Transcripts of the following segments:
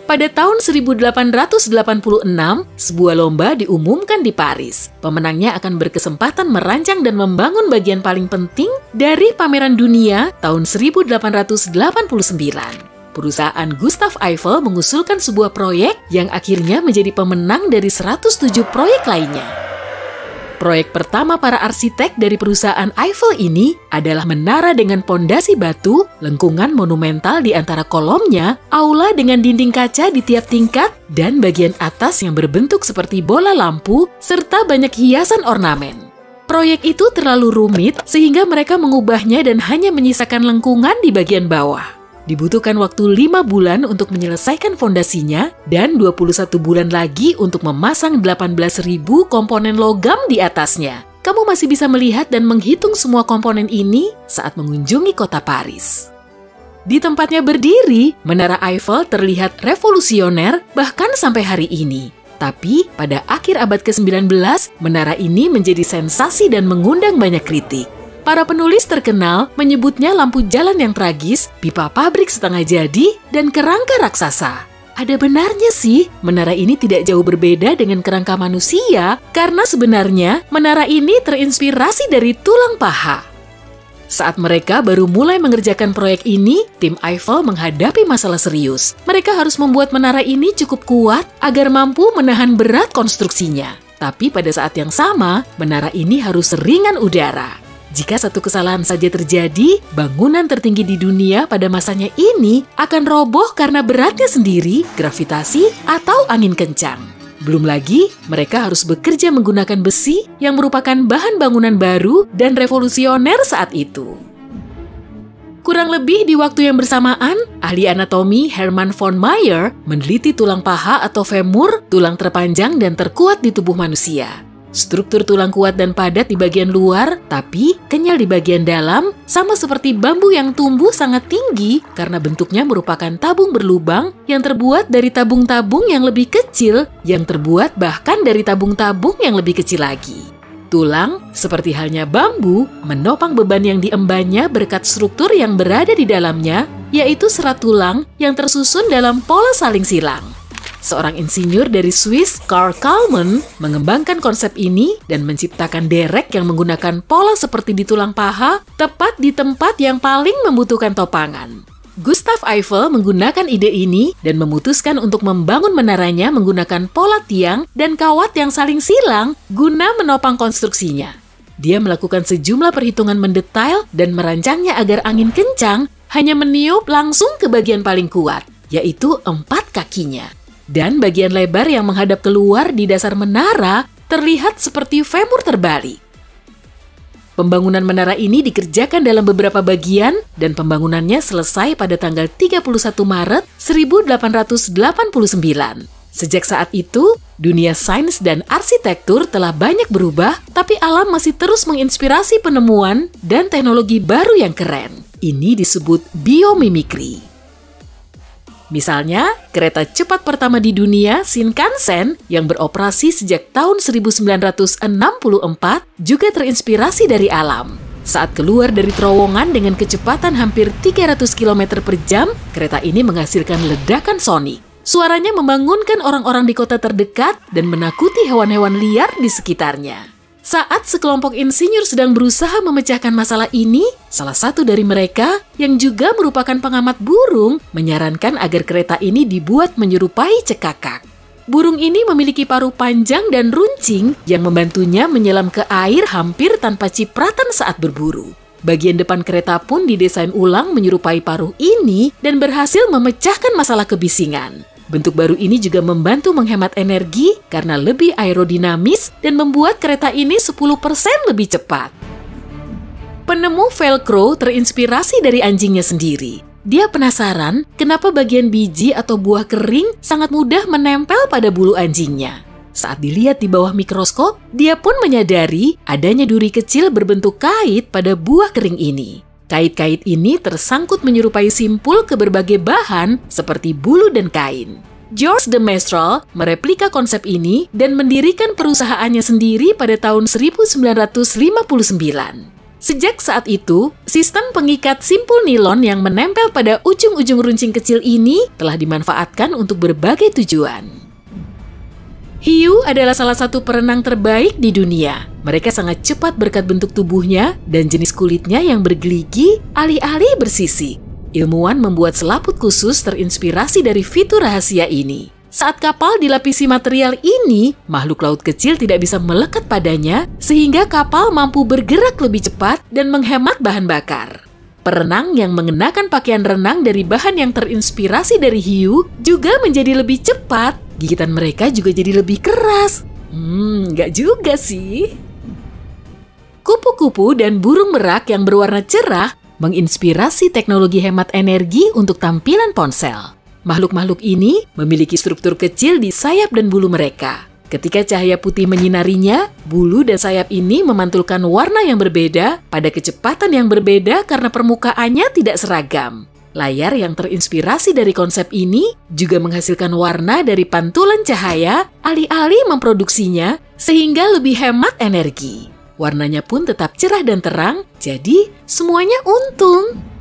Pada tahun 1886, sebuah lomba diumumkan di Paris. Pemenangnya akan berkesempatan merancang dan membangun bagian paling penting dari pameran dunia tahun 1889. Perusahaan Gustave Eiffel mengusulkan sebuah proyek yang akhirnya menjadi pemenang dari 107 proyek lainnya. Proyek pertama para arsitek dari perusahaan Eiffel ini adalah menara dengan pondasi batu, lengkungan monumental di antara kolomnya, aula dengan dinding kaca di tiap tingkat, dan bagian atas yang berbentuk seperti bola lampu, serta banyak hiasan ornamen. Proyek itu terlalu rumit sehingga mereka mengubahnya dan hanya menyisakan lengkungan di bagian bawah. Dibutuhkan waktu 5 bulan untuk menyelesaikan fondasinya dan 21 bulan lagi untuk memasang 18.000 komponen logam di atasnya. Kamu masih bisa melihat dan menghitung semua komponen ini saat mengunjungi kota Paris. Di tempatnya berdiri, Menara Eiffel terlihat revolusioner bahkan sampai hari ini. Tapi pada akhir abad ke-19, menara ini menjadi sensasi dan mengundang banyak kritik. Para penulis terkenal menyebutnya lampu jalan yang tragis, pipa pabrik setengah jadi, dan kerangka raksasa. Ada benarnya sih, menara ini tidak jauh berbeda dengan kerangka manusia, karena sebenarnya menara ini terinspirasi dari tulang paha. Saat mereka baru mulai mengerjakan proyek ini, tim Eiffel menghadapi masalah serius. Mereka harus membuat menara ini cukup kuat agar mampu menahan berat konstruksinya. Tapi pada saat yang sama, menara ini harus ringan udara. Jika satu kesalahan saja terjadi, bangunan tertinggi di dunia pada masanya ini akan roboh karena beratnya sendiri, gravitasi, atau angin kencang. Belum lagi, mereka harus bekerja menggunakan besi yang merupakan bahan bangunan baru dan revolusioner saat itu. Kurang lebih di waktu yang bersamaan, ahli anatomi Hermann von Meyer meneliti tulang paha atau femur, tulang terpanjang dan terkuat di tubuh manusia. Struktur tulang kuat dan padat di bagian luar, tapi kenyal di bagian dalam, sama seperti bambu yang tumbuh sangat tinggi karena bentuknya merupakan tabung berlubang yang terbuat dari tabung-tabung yang lebih kecil, yang terbuat bahkan dari tabung-tabung yang lebih kecil lagi. Tulang, seperti halnya bambu, menopang beban yang diembannya berkat struktur yang berada di dalamnya, yaitu serat tulang yang tersusun dalam pola saling silang. Seorang insinyur dari Swiss, Karl Kalman, mengembangkan konsep ini dan menciptakan derek yang menggunakan pola seperti di tulang paha, tepat di tempat yang paling membutuhkan topangan. Gustave Eiffel menggunakan ide ini dan memutuskan untuk membangun menaranya menggunakan pola tiang dan kawat yang saling silang guna menopang konstruksinya. Dia melakukan sejumlah perhitungan mendetail dan merancangnya agar angin kencang hanya meniup langsung ke bagian paling kuat, yaitu 4 kakinya. Dan bagian lebar yang menghadap keluar di dasar menara terlihat seperti femur terbalik. Pembangunan menara ini dikerjakan dalam beberapa bagian dan pembangunannya selesai pada tanggal 31 Maret 1889. Sejak saat itu, dunia sains dan arsitektur telah banyak berubah, tapi alam masih terus menginspirasi penemuan dan teknologi baru yang keren. Ini disebut biomimikri. Misalnya, kereta cepat pertama di dunia, Shinkansen, yang beroperasi sejak tahun 1964, juga terinspirasi dari alam. Saat keluar dari terowongan dengan kecepatan hampir 300 km per jam, kereta ini menghasilkan ledakan sonik. Suaranya membangunkan orang-orang di kota terdekat dan menakuti hewan-hewan liar di sekitarnya. Saat sekelompok insinyur sedang berusaha memecahkan masalah ini, salah satu dari mereka, yang juga merupakan pengamat burung, menyarankan agar kereta ini dibuat menyerupai cekakak. Burung ini memiliki paruh panjang dan runcing yang membantunya menyelam ke air hampir tanpa cipratan saat berburu. Bagian depan kereta pun didesain ulang menyerupai paruh ini dan berhasil memecahkan masalah kebisingan. Bentuk baru ini juga membantu menghemat energi karena lebih aerodinamis dan membuat kereta ini 10% lebih cepat. Penemu Velcro terinspirasi dari anjingnya sendiri. Dia penasaran kenapa bagian biji atau buah kering sangat mudah menempel pada bulu anjingnya. Saat dilihat di bawah mikroskop, dia pun menyadari adanya duri kecil berbentuk kait pada buah kering ini. Kait-kait ini tersangkut menyerupai simpul ke berbagai bahan seperti bulu dan kain. George de Mestral mereplika konsep ini dan mendirikan perusahaannya sendiri pada tahun 1959. Sejak saat itu, sistem pengikat simpul nilon yang menempel pada ujung-ujung runcing kecil ini telah dimanfaatkan untuk berbagai tujuan. Hiu adalah salah satu perenang terbaik di dunia. Mereka sangat cepat berkat bentuk tubuhnya dan jenis kulitnya yang bergeligi, alih-alih bersisik. Ilmuwan membuat selaput khusus terinspirasi dari fitur rahasia ini. Saat kapal dilapisi material ini, makhluk laut kecil tidak bisa melekat padanya, sehingga kapal mampu bergerak lebih cepat dan menghemat bahan bakar. Perenang yang mengenakan pakaian renang dari bahan yang terinspirasi dari hiu juga menjadi lebih cepat. Gigitan mereka juga jadi lebih keras. Nggak juga sih. Kupu-kupu dan burung merak yang berwarna cerah menginspirasi teknologi hemat energi untuk tampilan ponsel. Makhluk-makhluk ini memiliki struktur kecil di sayap dan bulu mereka. Ketika cahaya putih menyinarinya, bulu dan sayap ini memantulkan warna yang berbeda pada kecepatan yang berbeda karena permukaannya tidak seragam. Layar yang terinspirasi dari konsep ini juga menghasilkan warna dari pantulan cahaya alih-alih memproduksinya sehingga lebih hemat energi. Warnanya pun tetap cerah dan terang, jadi semuanya untung.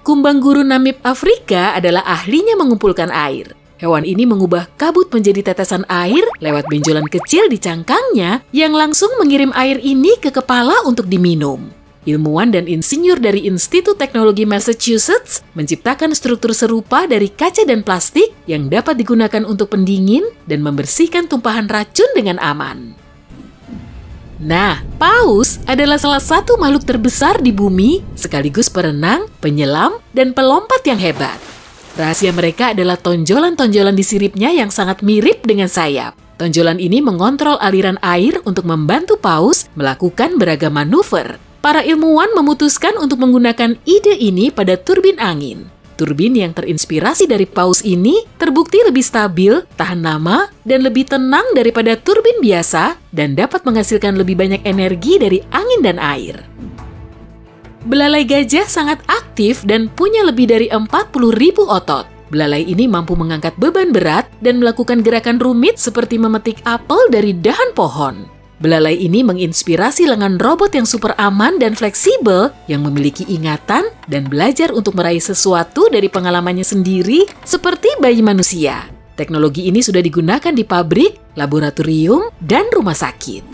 Kumbang guru Namib Afrika adalah ahlinya mengumpulkan air. Hewan ini mengubah kabut menjadi tetesan air lewat benjolan kecil di cangkangnya yang langsung mengirim air ini ke kepala untuk diminum. Ilmuwan dan insinyur dari Institut Teknologi Massachusetts menciptakan struktur serupa dari kaca dan plastik yang dapat digunakan untuk pendingin dan membersihkan tumpahan racun dengan aman. Nah, paus adalah salah satu makhluk terbesar di bumi, sekaligus perenang, penyelam, dan pelompat yang hebat. Rahasia mereka adalah tonjolan-tonjolan di siripnya yang sangat mirip dengan sayap. Tonjolan ini mengontrol aliran air untuk membantu paus melakukan beragam manuver. Para ilmuwan memutuskan untuk menggunakan ide ini pada turbin angin. Turbin yang terinspirasi dari paus ini terbukti lebih stabil, tahan lama, dan lebih tenang daripada turbin biasa dan dapat menghasilkan lebih banyak energi dari angin dan air. Belalai gajah sangat aktif dan punya lebih dari 40.000 otot. Belalai ini mampu mengangkat beban berat dan melakukan gerakan rumit seperti memetik apel dari dahan pohon. Belalai ini menginspirasi lengan robot yang super aman dan fleksibel yang memiliki ingatan dan belajar untuk meraih sesuatu dari pengalamannya sendiri seperti bayi manusia. Teknologi ini sudah digunakan di pabrik, laboratorium, dan rumah sakit.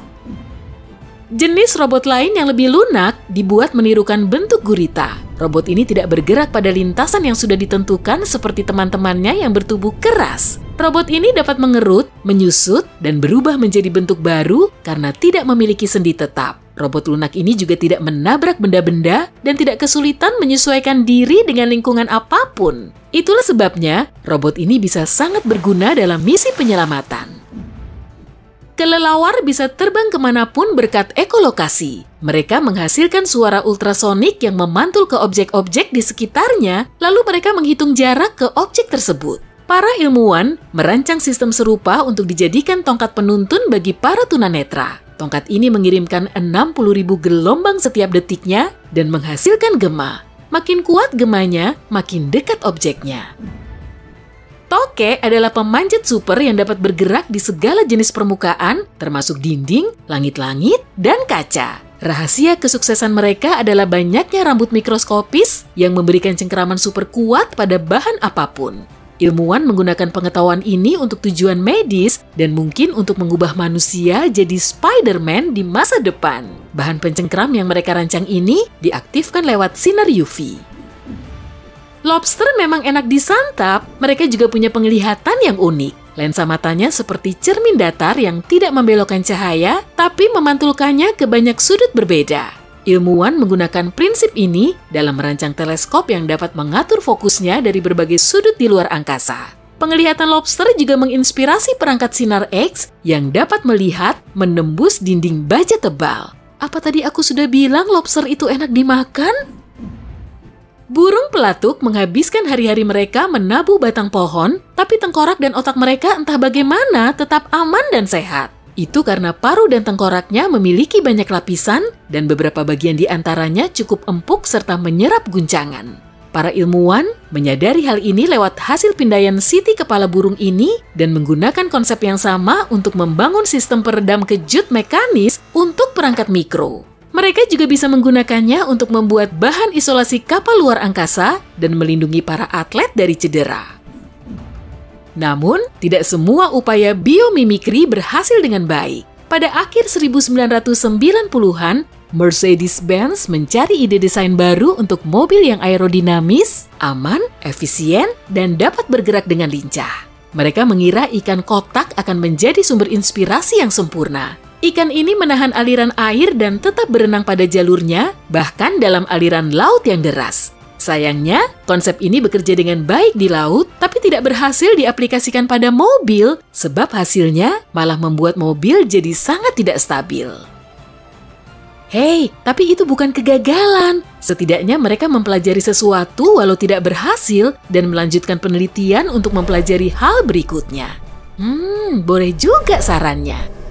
Jenis robot lain yang lebih lunak dibuat menirukan bentuk gurita. Robot ini tidak bergerak pada lintasan yang sudah ditentukan seperti teman-temannya yang bertubuh keras. Robot ini dapat mengerut, menyusut, dan berubah menjadi bentuk baru karena tidak memiliki sendi tetap. Robot lunak ini juga tidak menabrak benda-benda dan tidak kesulitan menyesuaikan diri dengan lingkungan apapun. Itulah sebabnya robot ini bisa sangat berguna dalam misi penyelamatan. Kelelawar bisa terbang kemanapun berkat ekolokasi. Mereka menghasilkan suara ultrasonik yang memantul ke objek-objek di sekitarnya, lalu mereka menghitung jarak ke objek tersebut. Para ilmuwan merancang sistem serupa untuk dijadikan tongkat penuntun bagi para tunanetra. Tongkat ini mengirimkan 60.000 gelombang setiap detiknya dan menghasilkan gema. Makin kuat gemanya, makin dekat objeknya. Toke adalah pemanjat super yang dapat bergerak di segala jenis permukaan, termasuk dinding, langit-langit, dan kaca. Rahasia kesuksesan mereka adalah banyaknya rambut mikroskopis yang memberikan cengkeraman super kuat pada bahan apapun. Ilmuwan menggunakan pengetahuan ini untuk tujuan medis dan mungkin untuk mengubah manusia jadi Spider-Man di masa depan. Bahan pencengkeram yang mereka rancang ini diaktifkan lewat sinar UV. Lobster memang enak disantap, mereka juga punya penglihatan yang unik. Lensa matanya seperti cermin datar yang tidak membelokkan cahaya, tapi memantulkannya ke banyak sudut berbeda. Ilmuwan menggunakan prinsip ini dalam merancang teleskop yang dapat mengatur fokusnya dari berbagai sudut di luar angkasa. Penglihatan lobster juga menginspirasi perangkat sinar X yang dapat melihat menembus dinding baja tebal. Apa tadi aku sudah bilang lobster itu enak dimakan? Burung pelatuk menghabiskan hari-hari mereka menabuh batang pohon, tapi tengkorak dan otak mereka entah bagaimana tetap aman dan sehat. Itu karena paruh dan tengkoraknya memiliki banyak lapisan dan beberapa bagian di antaranya cukup empuk serta menyerap guncangan. Para ilmuwan menyadari hal ini lewat hasil pindaian siti kepala burung ini dan menggunakan konsep yang sama untuk membangun sistem peredam kejut mekanis untuk perangkat mikro. Mereka juga bisa menggunakannya untuk membuat bahan isolasi kapal luar angkasa dan melindungi para atlet dari cedera. Namun, tidak semua upaya biomimikri berhasil dengan baik. Pada akhir 1990-an, Mercedes-Benz mencari ide desain baru untuk mobil yang aerodinamis, aman, efisien, dan dapat bergerak dengan lincah. Mereka mengira ikan kotak akan menjadi sumber inspirasi yang sempurna. Ikan ini menahan aliran air dan tetap berenang pada jalurnya, bahkan dalam aliran laut yang deras. Sayangnya, konsep ini bekerja dengan baik di laut, tapi tidak berhasil diaplikasikan pada mobil, sebab hasilnya malah membuat mobil jadi sangat tidak stabil. Hei, tapi itu bukan kegagalan. Setidaknya mereka mempelajari sesuatu walau tidak berhasil dan melanjutkan penelitian untuk mempelajari hal berikutnya. Boleh juga sarannya.